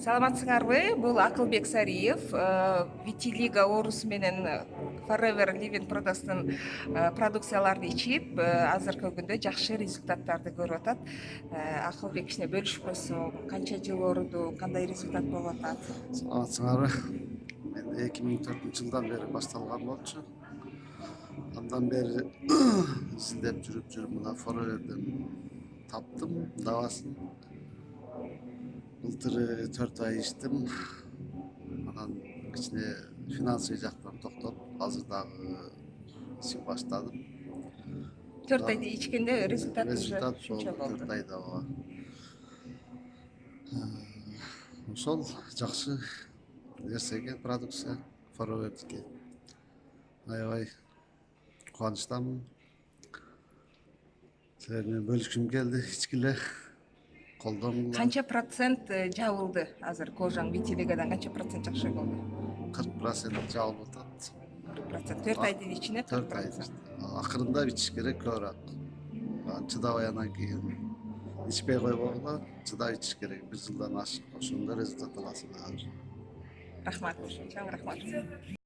Саламатсыңарбы? Бул Акылбек Сариев, Витилига оорусу менен Forever Living Products'тын продукцияларын ичип, азыркы күндө жакшы результаттарды көрүп атат. Акылбек кичине бөлүшүп койсоң, канча жыл ооруду, кандай результат болуп атат? Саламатсыңарбы. Мен 2004 жылдан бери башталган болчу. Андан бери издеп жүрүп мына Forever'ден таптым дабасын. Былтыр 4 ай иштим. Анан кичине финансый жактан токтоп, азыр дагы ишин баштадым. 4 айда ичкенде результат уже Результат ушунча болду 4 болду. айда ооба. Ошол жакшы нерсеге продукция Forever'дики. Аябай кубанычтамын. Силер менен бөлүшкүм келди, ичкиле колдоңуңар. Канча процент жабылды азыр кожаң Витилигадан канча процент жакшы болду? 40% жабылып атат. 40%. 4 айдын ичинде 4 ай. 40%. Акырында ичиш керек көбүрөөк. Чыдабай анан кийин ичпей койбогула, чыдап ичиш керек. 1 жылдан ашык ошондо результат аласың. Рахмат. Чоң рахмат.